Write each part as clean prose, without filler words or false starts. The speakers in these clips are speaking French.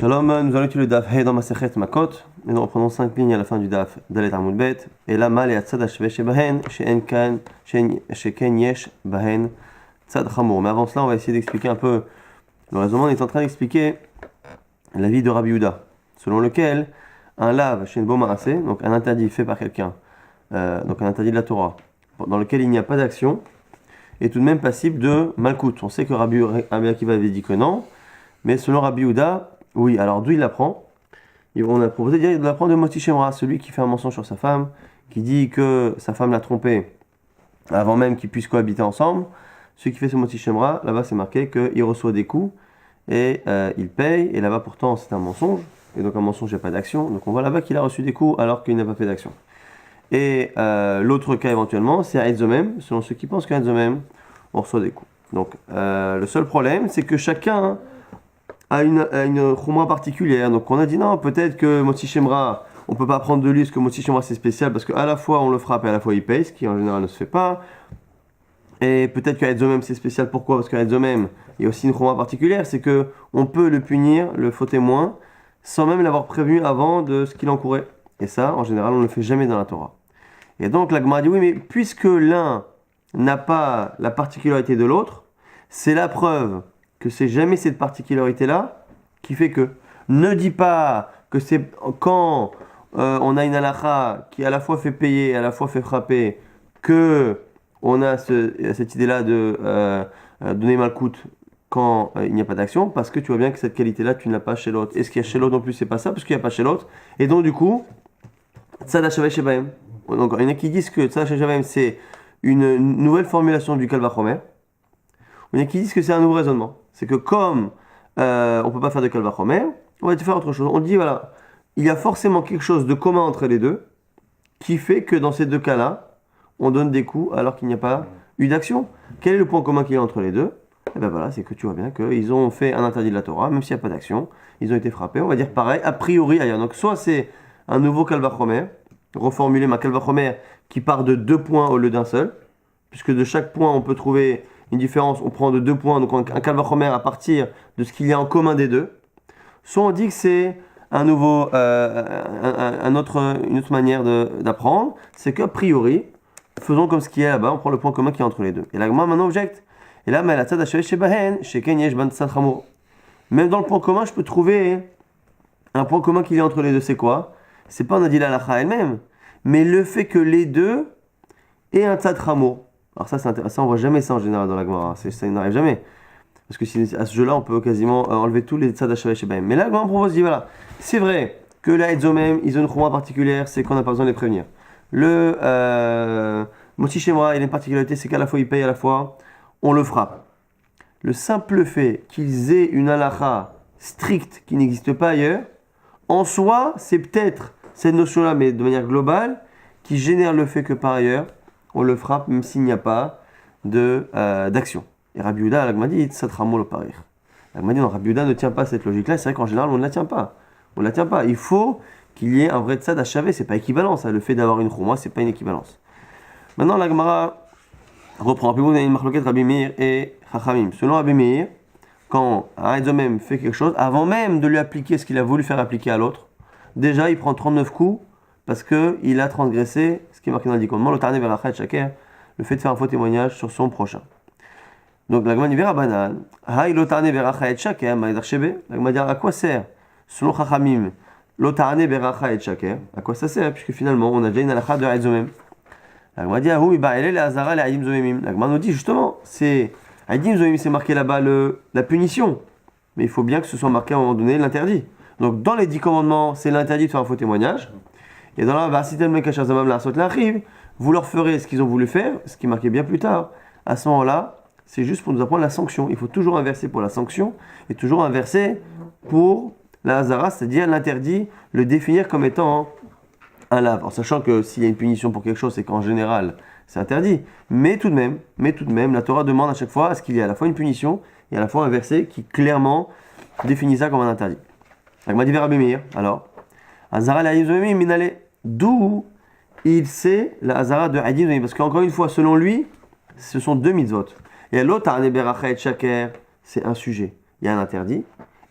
Shalom, nous allons étudier le Daf Hey dans Masechet Makot, et nous reprenons 5 lignes à la fin du Daf Dalet Amud Bet, et là, Mal et Atzad Hashve Shebahen, Sheken Yesh Bahen, Tzad Chamour. Mais avant cela, on va essayer d'expliquer un peu le raisonnement. On est en train d'expliquer l'avis de Rabbi Yehuda, selon lequel un lave chez une Bomaasé, donc un interdit fait par quelqu'un, donc un interdit de la Torah, dans lequel il n'y a pas d'action, est tout de même passible de Malkout. On sait que Rabbi Akiva avait dit que non, mais selon Rabbi Yehuda, oui. Alors d'où il l'apprend? On a proposé de l'apprendre de Moti Shemra, celui qui fait un mensonge sur sa femme, qui dit que sa femme l'a trompé avant même qu'ils puissent cohabiter ensemble. Celui qui fait ce Moti Shemra, là-bas c'est marqué qu'il reçoit des coups et il paye, et là-bas pourtant c'est un mensonge, et donc un mensonge il n'y a pas d'action, donc on voit là-bas qu'il a reçu des coups alors qu'il n'a pas fait d'action. Et l'autre cas éventuellement, c'est à Etzomem, selon ceux qui pensent qu'à Etzomem, on reçoit des coups. Donc le seul problème, c'est que chacun a une chouma particulière. Donc on a dit non, peut-être que Moti Shemra, on peut pas prendre de lui, parce que Moti Shemra c'est spécial, parce qu'à la fois on le frappe et à la fois il paye, ce qui en général ne se fait pas. Et peut-être qu'à Etzomem c'est spécial, pourquoi? Parce qu'à Etzomem, il y a aussi une chouma particulière, c'est que on peut le punir, le faux témoin, sans même l'avoir prévenu avant de ce qu'il encourait. Et ça, en général, on ne le fait jamais dans la Torah. Et donc la Gemara dit oui, mais puisque l'un n'a pas la particularité de l'autre, c'est la preuve que c'est jamais cette particularité-là qui fait que. Ne dis pas que c'est quand on a une halakha qui à la fois fait payer et à la fois fait frapper que on a cette idée-là de donner malkout quand il n'y a pas d'action, parce que tu vois bien que cette qualité-là, tu ne l'as pas chez l'autre. Et ce qu'il y a chez l'autre non plus, c'est pas ça, parce qu'il n'y a pas chez l'autre. Et donc du coup, tzad hashaveh shebahem. Donc il y en a qui disent que tzad hashaveh shebahem, c'est une nouvelle formulation du Kal Vachomer. Il y en a qui disent que c'est un nouveau raisonnement. C'est que comme on ne peut pas faire de Kal Vachomer, on va faire autre chose. On dit voilà, il y a forcément quelque chose de commun entre les deux qui fait que dans ces deux cas-là, on donne des coups alors qu'il n'y a pas eu d'action. Quel est le point commun qu'il y a entre les deux? Et bien voilà, c'est que tu vois bien qu'ils ont fait un interdit de la Torah, même s'il n'y a pas d'action, ils ont été frappés. On va dire pareil, a priori ailleurs. Donc soit c'est un nouveau Kal Vachomer, reformuler ma Kal Vachomer qui part de 2 points au lieu d'un seul, puisque de chaque point on peut trouver une différence, on prend de 2 points, donc un Kal Vachomer à partir de ce qu'il y a en commun des deux. Soit on dit que c'est un nouveau, une autre manière d'apprendre, c'est qu'a priori, faisons comme ce qu'il y a là-bas, on prend le point commun qui est entre les deux. Et là, moi maintenant objecte. Et là, même dans le point commun, je peux trouver un point commun qu'il y a entre les deux. C'est quoi? C'est pas on a dit la halakha elle-même, mais le fait que les deux aient un tzad chamour. Alors ça c'est intéressant, on voit jamais ça en général dans la Gemara, ça n'arrive jamais. Parce que à ce jeu-là, on peut quasiment enlever tous les tzad hashaveh shebahem. Mais là, la Gemara propose, dit voilà, c'est vrai que la Etzomem, ils ont une chouma particulière, c'est qu'on n'a pas besoin de les prévenir. Le Moti Shemra, il a une particularité, c'est qu'à la fois il paye, à la fois on le frappe. Le simple fait qu'ils aient une halakha stricte qui n'existe pas ailleurs, en soi, c'est peut-être cette notion-là, mais de manière globale, qui génère le fait que par ailleurs, on le frappe même s'il n'y a pas d'action. Et Rabbi Yehuda, la Gemara dit, ça tramo le parir. La Gemara dit, non, Rabbi Yehuda ne tient pas cette logique-là, c'est vrai qu'en général, on ne la tient pas. On ne la tient pas. Il faut qu'il y ait un vrai tzad hashaveh, c'est pas équivalent, ça. Le fait d'avoir une chouma, c'est pas une équivalence. Maintenant, la Gemara reprend. Rappelez-vous, on a une marloquette Rabbi Meir et Chachamim. Selon Rabbi Meir, quand un Etzomem fait quelque chose, avant même de lui appliquer ce qu'il a voulu faire appliquer à l'autre, déjà, il prend 39 coups parce qu'il a transgressé ce qui est marqué dans le dit commandement, le tarné verachet shaker, le fait de faire un faux témoignage sur son prochain. Donc la Gemara dit Verabanan, Haï lotarne berachat shaker, maïdar shebe. La Gemara dit à quoi sert, selon Chachamim, lotarne berachat shaker? À quoi ça sert? Puisque finalement, on a déjà une halakha de Etzomem. La Gemara dit Ahou ibaele le hazara le aïdim zomemim. La Gemara nous dit justement, c'est aïdim zomemim, c'est marqué là-bas la punition, mais il faut bien que ce soit marqué à un moment donné l'interdit. Donc dans les 10 commandements, c'est l'interdit de faire un faux témoignage. Et dans la Vasitem Mekasher Zamam la Sot l'Achiv, vous leur ferez ce qu'ils ont voulu faire, ce qui est marqué bien plus tard. À ce moment-là, c'est juste pour nous apprendre la sanction. Il faut toujours inverser pour la sanction et toujours inverser pour la hazara, c'est-à-dire l'interdit, le définir comme étant un lave. En sachant que s'il y a une punition pour quelque chose, c'est qu'en général, c'est interdit. Mais tout de même, la Torah demande à chaque fois à ce qu'il y ait à la fois une punition et à la fois un verset qui clairement définit ça comme un interdit. Rabbi Meir, alors, hazara la aïdim zomemim minale. D'où il sait la hazara de aïdim zomemim. Parce qu'encore une fois, selon lui, ce sont 2 mitzvot. Et l'autre, tarne berachat shaker, c'est un sujet. Il y a un interdit.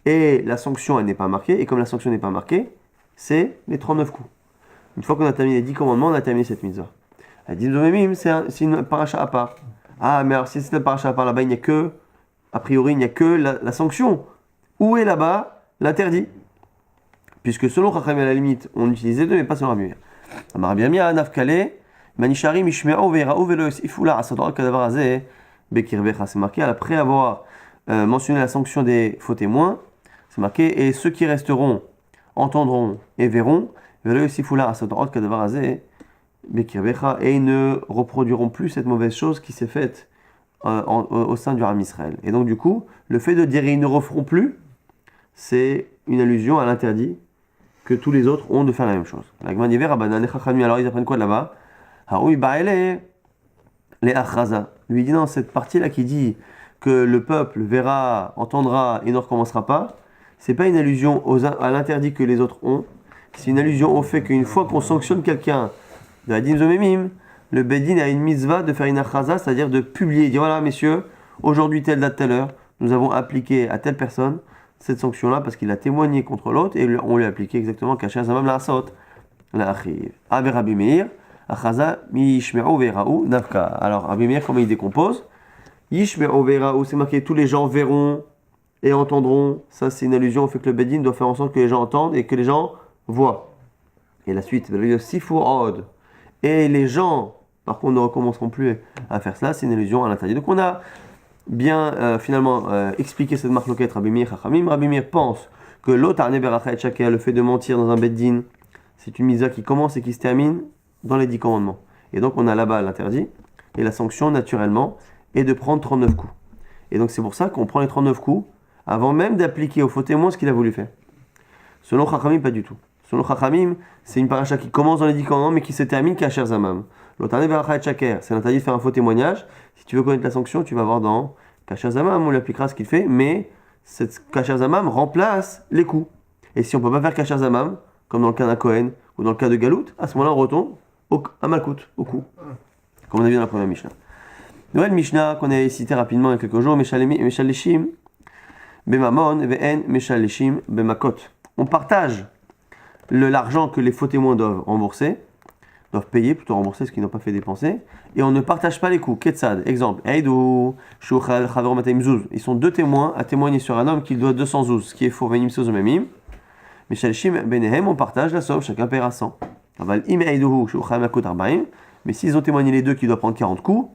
et la sanction elle n'est pas marquée, et comme la sanction n'est pas marquée, c'est les 39 coups. Une fois qu'on a terminé les 10 commandements, on a terminé cette mitzvah. La Dibzot Memim, c'est une paracha à part. Ah, mais alors si c'est une paracha à part, là-bas, il n'y a que, a priori, il n'y a que la sanction. Où est là-bas l'interdit? Puisque selon Chacham à la limite, on utilise les deux, mais pas selon Rabbi Meir. Rabbi Meir, Nafkale, Manishari, Mishme'o, Ve'era'u, Ve'lo Yosifula, Asador, Kadavar Azeh, Bekirbecha. C'est marqué, après avoir mentionné la sanction des faux témoins, c'est marqué, et ceux qui resteront entendront et verront, Ve'lo Yosifula, Asador, Kadavar Azeh, Bekirbecha, et ils ne reproduiront plus cette mauvaise chose qui s'est faite au sein du Ham Israël. Et donc, du coup, le fait de dire ils ne referont plus, c'est une allusion à l'interdit que tous les autres ont de faire la même chose. Alors ils apprennent quoi de là-bas? Les achraza. Lui dit non, cette partie-là qui dit que le peuple verra, entendra et ne recommencera pas, c'est pas une allusion à l'interdit que les autres ont, c'est une allusion au fait qu'une fois qu'on sanctionne quelqu'un de la Dibzot Memim, le Bedin a une mitzvah de faire une achraza, c'est-à-dire de publier, dire voilà messieurs, aujourd'hui telle date, telle heure, nous avons appliqué à telle personne cette sanction-là parce qu'il a témoigné contre l'autre et on lui a appliqué exactement Kasher Zamam La'asot La'achiv. Aver Rabbi Meir, Achaza mi Yishme'u Ve'era'u Nafka. Alors Rabbi Meir, comment il décompose? Yishme'u Ve'era'u, c'est marqué tous les gens verront et entendront. Ça, c'est une allusion au fait que le Bedin doit faire en sorte que les gens entendent et que les gens voient. Et la suite, Sifu Od. Et les gens, par contre, ne recommenceront plus à faire cela, c'est une allusion à l'interdit. Donc on a bien finalement expliqué cette marque loquette Rabbi Meir Chachamim. Rabbi Meir pense que l'otarne berachet shaker, le fait de mentir dans un beddin, c'est une mitzvah qui commence et qui se termine dans les 10 commandements. Et donc on a là-bas l'interdit et la sanction naturellement est de prendre 39 coups. Et donc c'est pour ça qu'on prend les 39 coups avant même d'appliquer au faux témoin ce qu'il a voulu faire. Selon Chachamim, pas du tout. Selon Chachamim, c'est une paracha qui commence dans les 10 commandements mais qui se termine Kasher Zamam. L'otarne berachet shaker, c'est l'interdit de faire un faux témoignage. Si tu veux connaître la sanction, tu vas voir dans Kasher Zamam, on lui appliquera ce qu'il fait, mais cette Kasher Zamam remplace les coups. Et si on ne peut pas faire Kasher Zamam, comme dans le cas d'un Kohen ou dans le cas de Galout, à ce moment-là on retombe à Malkout, au coup. Comme on a vu dans la première Mishnah. Nouvelle Mishnah qu'on a cité rapidement il y a quelques jours, Meshaleshim Bemamon Ve'en Meshaleshim Bemakot. On partage l'argent que les faux témoins doivent rembourser, doivent payer, plutôt rembourser ce qu'ils n'ont pas fait dépenser, et on ne partage pas les coûts. Ketsad, exemple, Eidou, Shuchal, Chaver Matayim Zouz. Ils sont deux témoins à témoigner sur un homme qui doit 200 zouz, ce qui est faux, Venim Souz Memim. Mais Shalishim Benehem, on partage la somme, chacun paiera 100. Aval Im Eidou, Shuchal Makot Arbaim. Mais s'ils ont témoigné les deux qui doivent prendre 40 coups,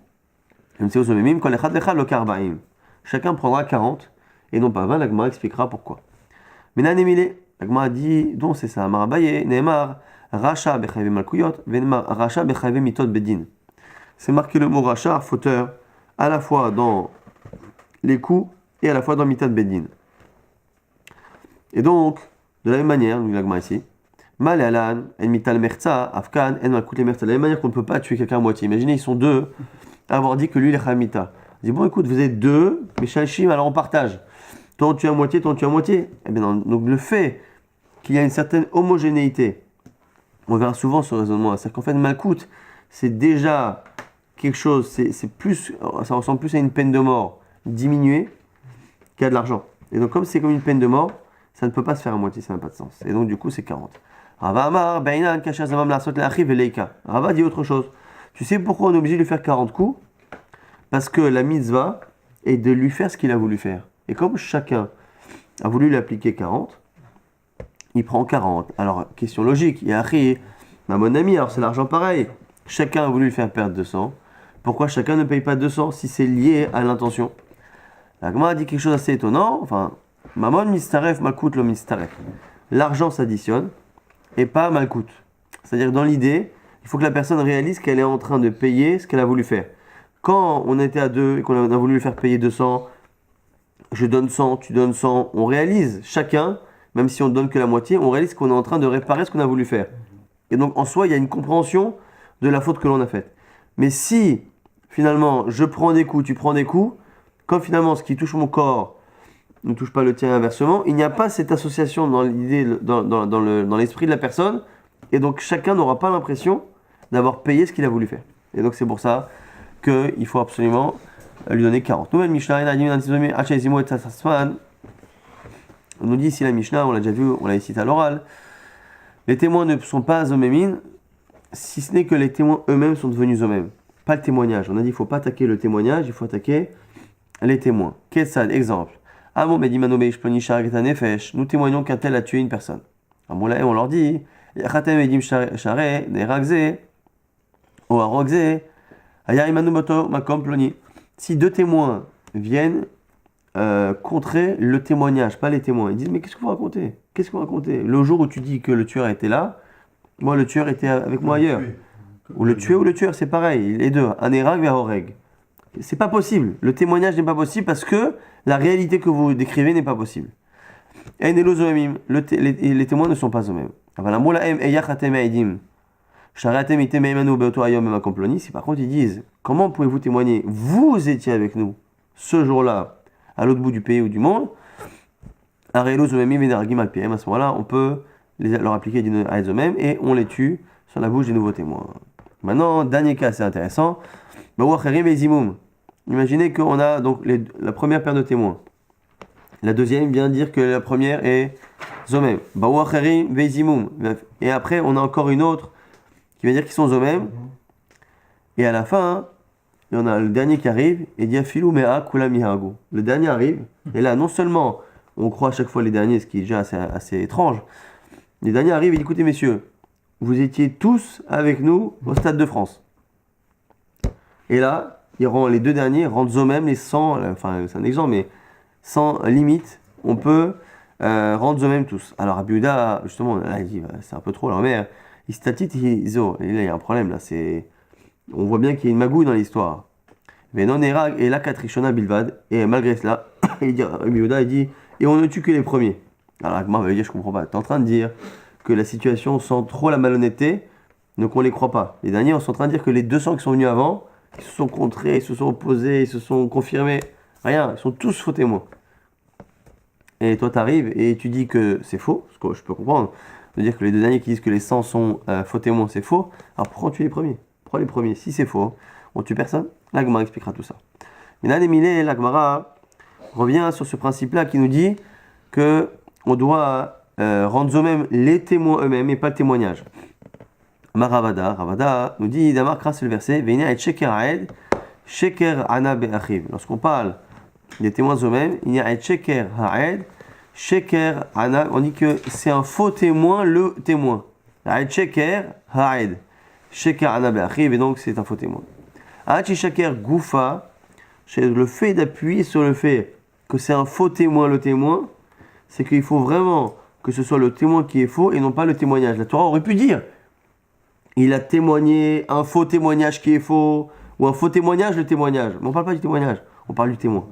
Venim Souz Memim, Kol Echad Lechad Lok Arbaim. Chacun prendra 40, et non pas 20, la Gemara expliquera pourquoi. Menan Emile, la Gemara dit, donc c'est ça, Marabaye, Neymar, Racha bechayve malkuyot, venma racha bechayve mitot bedin. C'est marqué le mot racha, fauteur, à la fois dans les coups et à la fois dans mitot bedin. Et donc, de la même manière, nous l'agma ici, mal alan, en mital merza, afkan, en malkut le merza. De la même manière qu'on ne peut pas tuer quelqu'un à moitié. Imaginez, ils sont deux à avoir dit que lui, il est chamita. On dit, bon, écoute, vous êtes deux, mais shalshim, alors on partage. Toi, on tue à moitié, toi, on tue à moitié. Eh bien, donc le fait qu'il y a une certaine homogénéité, on verra souvent ce raisonnement, c'est-à-dire qu'en fait, Malkout, c'est déjà quelque chose, c'est plus, ça ressemble plus à une peine de mort diminuée qu'à de l'argent. Et donc, comme c'est comme une peine de mort, ça ne peut pas se faire à moitié, ça n'a pas de sens. Et donc, du coup, c'est 40. Rava Amar, Beinan, Kasher Zamam La'asot La'achiv Eleika. Rava dit autre chose. Tu sais pourquoi on est obligé de lui faire 40 coups? Parce que la mitzvah est de lui faire ce qu'il a voulu faire. Et comme chacun a voulu lui appliquer 40, il prend 40. Alors, question logique, il y a Achi, ma bonne amie, alors c'est l'argent pareil. Chacun a voulu lui faire perdre 200. Pourquoi chacun ne paye pas 200 si c'est lié à l'intention? La Gemara a dit quelque chose d'assez étonnant. Enfin, Mamon mistaref, malkout lo mistaref. L'argent s'additionne et pas malkout. C'est-à-dire, dans l'idée, il faut que la personne réalise qu'elle est en train de payer ce qu'elle a voulu faire. Quand on était à deux et qu'on a voulu lui faire payer 200, je donne 100, tu donnes 100, on réalise chacun, même si on ne donne que la moitié, on réalise qu'on est en train de réparer ce qu'on a voulu faire. Et donc, en soi, il y a une compréhension de la faute que l'on a faite. Mais si, finalement, je prends des coups, tu prends des coups, comme finalement, ce qui touche mon corps ne touche pas le tien inversement, il n'y a pas cette association dans l'idée, dans l'esprit de la personne, et donc chacun n'aura pas l'impression d'avoir payé ce qu'il a voulu faire. Et donc, c'est pour ça qu'il faut absolument lui donner 40. Nouvelle Mishnah, On nous dit ici la Mishnah, on l'a déjà vu, on l'a cité à l'oral. Les témoins ne sont pas zomémines, si ce n'est que les témoins eux-mêmes sont devenus eux-mêmes. Pas le témoignage. On a dit qu'il ne faut pas attaquer le témoignage, il faut attaquer les témoins. Ketsad, exemple. Nous témoignons qu'un tel a tué une personne. On leur dit, si deux témoins viennent contrer le témoignage, pas les témoins, ils disent mais qu'est-ce que vous racontez? Qu'est-ce que vous racontez? Le jour où tu dis que le tueur était là, moi le tueur était avec moi ailleurs. Ou le tué ou le tueur, c'est pareil, les deux. Un erag vers oreg. C'est pas possible. Le témoignage n'est pas possible parce que la réalité que vous décrivez n'est pas possible. Les témoins ne sont pas eux-mêmes. Si par contre ils disent, comment pouvez-vous témoigner? Vous étiez avec nous ce jour-là, à l'autre bout du pays ou du monde. À ce moment-là, on peut leur appliquer d'une à eux-mêmes et on les tue sur la bouche des nouveaux témoins. Maintenant, dernier cas, c'est intéressant. Imaginez qu'on a donc la première paire de témoins. La deuxième vient dire que la première est Zomem. Et après, on a encore une autre qui va dire qu'ils sont Zomem. Et à la fin, il y en a le dernier qui arrive et dit Afilu mea kula mihagu. Le dernier arrive. Et là, non seulement on croit à chaque fois les derniers, ce qui est déjà assez étrange. Les derniers arrivent et disent écoutez, messieurs, vous étiez tous avec nous au Stade de France. Et là, les deux derniers rendent Zomem les 100, enfin c'est un exemple, mais sans limite, on peut rendre Zomem tous. Alors Abiuda, justement, là, il dit c'est un peu trop, alors mais il statit, il y a un problème là, on voit bien qu'il y a une magouille dans l'histoire. Mais non, Erag et la Katrishona Bilvad, et malgré cela, Abiuda il dit et on ne tue que les premiers. Alors Agmar va dire je comprends pas, tu es en train de dire que la situation sent trop la malhonnêteté, donc on les croit pas. Les derniers, on est en train de dire que les 200 qui sont venus avant, ils se sont contrés, ils se sont opposés, ils se sont confirmés. Rien, ils sont tous faux témoins. Et toi, tu arrives et tu dis que c'est faux, ce que je peux comprendre, de dire que les deux derniers qui disent que les 100 sont faux témoins, c'est faux. Alors pourquoi on tue les premiers? Pourquoi les premiers? Si c'est faux, on tue personne. L'Agmara expliquera tout ça. Mais là, l'Agmara revient sur ce principe-là qui nous dit que on doit rendre eux-mêmes les témoins eux-mêmes et pas le témoignage. Ravada nous dit, Damar crasse le verset, Veina et Sheker Aed, Sheker Ana Be'achiv. Lorsqu'on parle des témoins eux-mêmes, il y a et Sheker Aed, Sheker Ana, on dit que c'est un faux témoin, le témoin. Aed Sheker Aed, Sheker Ana Be'achiv, et donc c'est un faux témoin. Aed Sheker Goufa, c'est le fait d'appuyer sur le fait que c'est un faux témoin, le témoin, c'est qu'il faut vraiment que ce soit le témoin qui est faux et non pas le témoignage. La Torah aurait pu dire il a témoigné un faux témoignage qui est faux, ou un faux témoignage, le témoignage. Mais on ne parle pas du témoignage, on parle du témoin.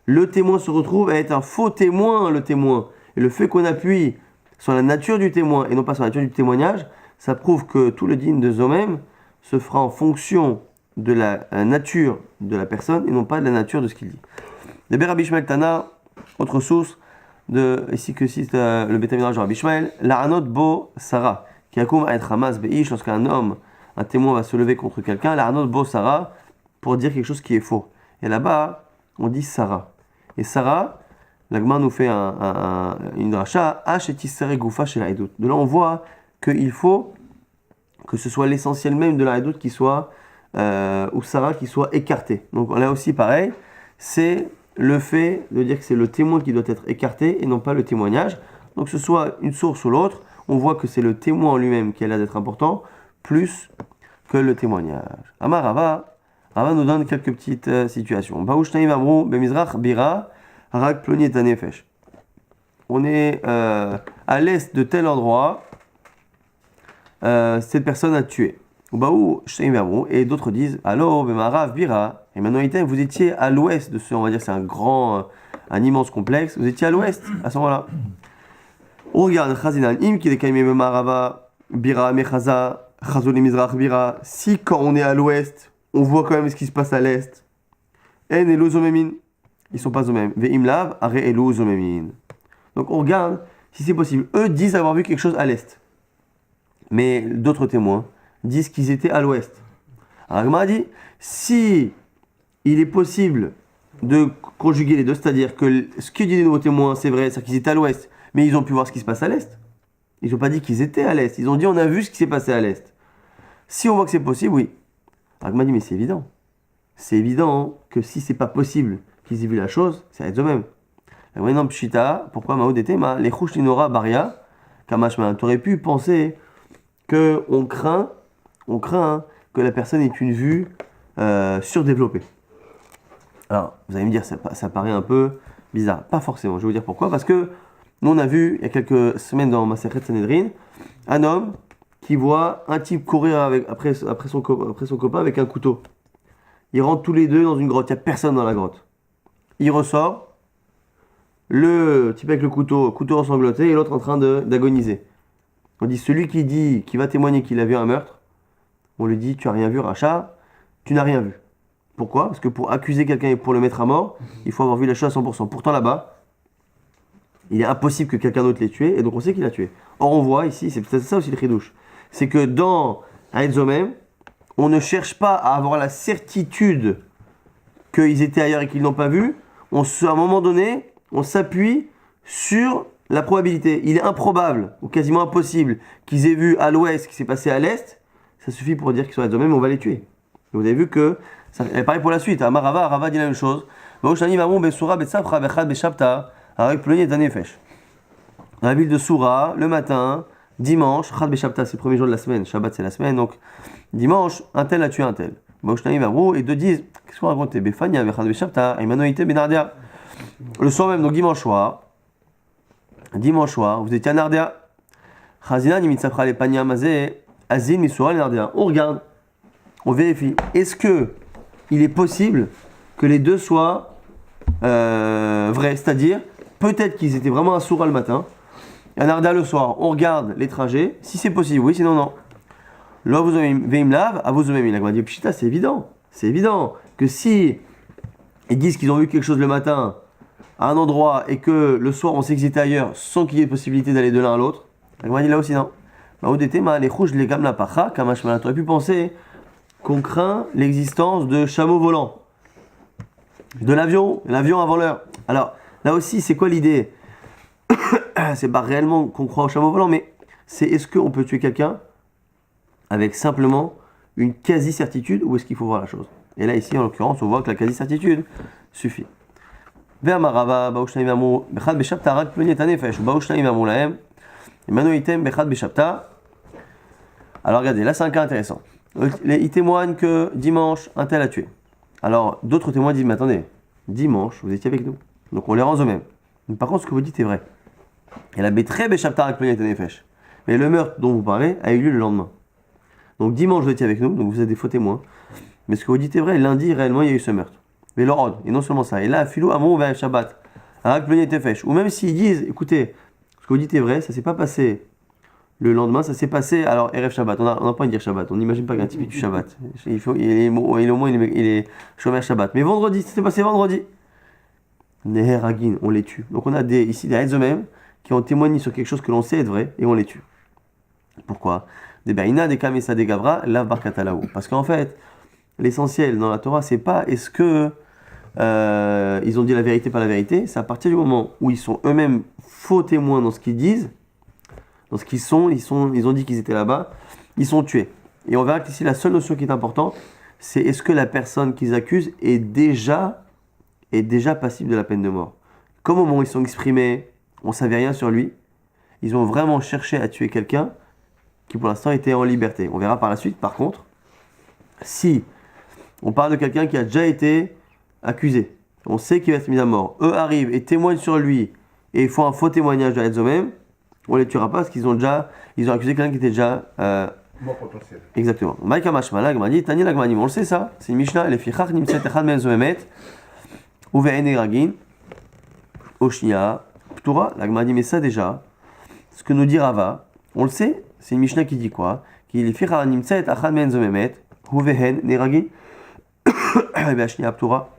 Le témoin se retrouve à être un faux témoin, le témoin. Et le fait qu'on appuie sur la nature du témoin et non pas sur la nature du témoignage, ça prouve que tout le din de Zomem se fera en fonction de la nature de la personne et non pas de la nature de ce qu'il dit. De Rabbi Ishmael Tana, autre source, ici que cite le Bétamidrash de Rabbi Ishmael, la Anot Bo Sarah. Lorsqu'un homme, un témoin va se lever contre quelqu'un, la Anot Bo Sarah, pour dire quelque chose qui est faux. Et là-bas, on dit Sarah. Et Sarah, l'Agma nous fait une dracha, H et Tisere Goufa chez la Edout. De là, on voit qu'il faut que ce soit l'essentiel même de la Edout qui soit, ou Sarah qui soit écarté. Donc là aussi, pareil, c'est le fait de dire que c'est le témoin qui doit être écarté et non pas le témoignage. Donc que ce soit une source ou l'autre, on voit que c'est le témoin en lui-même qui a l'air d'être important, plus que le témoignage. Amar Rava nous donne quelques petites situations. Baoushnaïm Amrou, Bemizrach Bira, Rak Ploni et Tanefesh. On est à l'est de tel endroit, cette personne a tué. Baou Shnaïm Amrou, et d'autres disent, Allo, Bemarav Bira, et maintenant vous étiez à l'ouest de ce, on va dire, c'est un immense complexe, vous étiez à l'ouest à ce moment-là. On regarde Chazinan Im qui est Kaimé Marava Bira Mechaza Chazoli Mizrach Bira. Si quand on est à l'ouest, on voit quand même ce qui se passe à l'est. En Elo Zomemin. Ils sont pas Zomem. Ve'im Lav Are Elo Zomemin. Donc on regarde si c'est possible. Eux disent avoir vu quelque chose à l'est. Mais d'autres témoins disent qu'ils étaient à l'ouest. Alors Agma dit si il est possible de conjuguer les deux, c'est-à-dire que ce qui dit des nouveaux témoins, c'est vrai, c'est-à-dire qu'ils étaient à l'ouest, mais ils ont pu voir ce qui se passe à l'est. Ils n'ont pas dit qu'ils étaient à l'est, ils ont dit on a vu ce qui s'est passé à l'est. Si on voit que c'est possible, oui. Alors m'a dit mais c'est évident. C'est évident que si c'est pas possible qu'ils aient vu la chose, ça va être de même. Non, pshita, pourquoi Maoud était les chouch linora baria, kamashma. T'aurais pu penser que on craint que la personne ait une vue surdéveloppée. Alors, vous allez me dire, ça paraît un peu bizarre. Pas forcément, je vais vous dire pourquoi. Parce que nous, on a vu, il y a quelques semaines dans Masechet Sanhedrin, un homme qui voit un type courir après son copain avec un couteau. Ils rentrent tous les deux dans une grotte, il n'y a personne dans la grotte. Il ressort, le type avec le couteau ensanglanté et l'autre en train d'agoniser. On dit, celui qui va témoigner qu'il a vu un meurtre, on lui dit, tu n'as rien vu, Racha, tu n'as rien vu. Pourquoi? Parce que pour accuser quelqu'un et pour le mettre à mort, il faut avoir vu la chose à 100%. Pourtant là-bas, il est impossible que quelqu'un d'autre l'ait tué, et donc on sait qu'il l'a tué. Or on voit ici, c'est peut-être ça aussi le chidouche, c'est que dans Haetzomem, on ne cherche pas à avoir la certitude qu'ils étaient ailleurs et qu'ils n'ont pas vu. À un moment donné, on s'appuie sur la probabilité. Il est improbable, ou quasiment impossible, qu'ils aient vu à l'ouest ce qui s'est passé à l'est. Ça suffit pour dire qu'ils sont Haetzomem, on va les tuer. Et vous avez vu que ça est pareil pour la suite. Rava dit la même chose. Dans la ville de Soura, le matin, dimanche, Chad Beshabta, c'est le premier jour de la semaine, Shabbat c'est la semaine, donc dimanche, un tel a tué un tel. Et deux disent, qu'est-ce qu'on raconte? Befania, Chad Beshabta, Emmanuelite, Benardia. Le soir même, donc dimanche soir, vous étiez à Nardia. Chazina, Nimitzafra, les Pania, Mazé, Azin, Missoura, Nardia. On regarde, on vérifie. Est-ce que il est possible que les deux soient vrais? C'est-à-dire, peut-être qu'ils étaient vraiment à Soura le matin, à Narda le soir, on regarde les trajets, si c'est possible, oui, sinon non. Là, vous avez Veimlav, à vous avez dit, Pshita, c'est évident que si ils disent qu'ils ont vu quelque chose le matin à un endroit et que le soir on sait qu'ils étaient ailleurs sans qu'il y ait possibilité d'aller de l'un à l'autre, la dit là aussi non. Les rouges, les gammes la pacha, kamashmala, tu aurais pu penser qu'on craint l'existence de chameaux volants, de l'avion avant l'heure. Alors, là aussi, c'est quoi l'idée? C'est pas réellement qu'on croit au chameau volant, mais c'est est-ce qu'on peut tuer quelqu'un avec simplement une quasi-certitude ou est-ce qu'il faut voir la chose? Et là, ici, en l'occurrence, on voit que la quasi-certitude suffit. Alors regardez, là c'est un cas intéressant. Il témoigne que dimanche, un tel a tué. Alors d'autres témoins disent, mais attendez, dimanche, vous étiez avec nous. Donc on les rend eux-mêmes. Mais par contre, ce que vous dites est vrai. Et la très béchapta rakploniet nefesh. Mais le meurtre dont vous parlez a eu lieu le lendemain. Donc dimanche, vous étiez avec nous, donc vous êtes des faux témoins. Mais ce que vous dites est vrai, lundi, réellement, il y a eu ce meurtre. Mais l'ordre, et non seulement ça. Et là, filou amon vers Shabbat. Rakploniet nefesh. Ou même s'ils disent, écoutez, ce que vous dites est vrai, ça s'est pas passé le lendemain, ça s'est passé. Alors, Erev Shabbat, on n'a pas envie de dire Shabbat. On n'imagine pas qu'un type du Shabbat. Il est Shomer Shabbat. Mais vendredi, ça s'est passé vendredi. Neheragin, on les tue. Donc on a ici des Haetzomem qui ont témoigné sur quelque chose que l'on sait être vrai et on les tue. Pourquoi? Des Baïna, des Kamesa, des Gavra, la Barkatalaou. Parce qu'en fait, l'essentiel dans la Torah, c'est pas est-ce que ils ont dit la vérité, pas la vérité. C'est à partir du moment où ils sont eux-mêmes faux témoins dans ce qu'ils disent, dans ce qu'ils sont, ils ont dit qu'ils étaient là-bas, ils sont tués. Et on verra qu'ici, la seule notion qui est importante, c'est est-ce que la personne qu'ils accusent est déjà passible de la peine de mort. Comme au moment où ils sont exprimés, on ne savait rien sur lui, ils ont vraiment cherché à tuer quelqu'un qui pour l'instant était en liberté. On verra par la suite, par contre, si on parle de quelqu'un qui a déjà été accusé, on sait qu'il va être mis à mort, eux arrivent et témoignent sur lui et font un faux témoignage de Haetzomem, on ne les tuera pas parce qu'ils ont accusé quelqu'un qui était déjà mort potentiel. Exactement. Maïka Mashma, l'Agmani, Tani l'Agmani, on le sait ça, c'est une Mishnah, les Fichach Nimtset Echad Men Zomemet, Uve'en Ragin, Oshnia, Ptura, l'Agmani, mais ça déjà, ce que nous dit Rava, on le sait, c'est une Mishnah qui dit quoi? Qui les Fichach Nimtset Echad Men Zomemet, Uve'en Ragin, Oshnia, Ptura.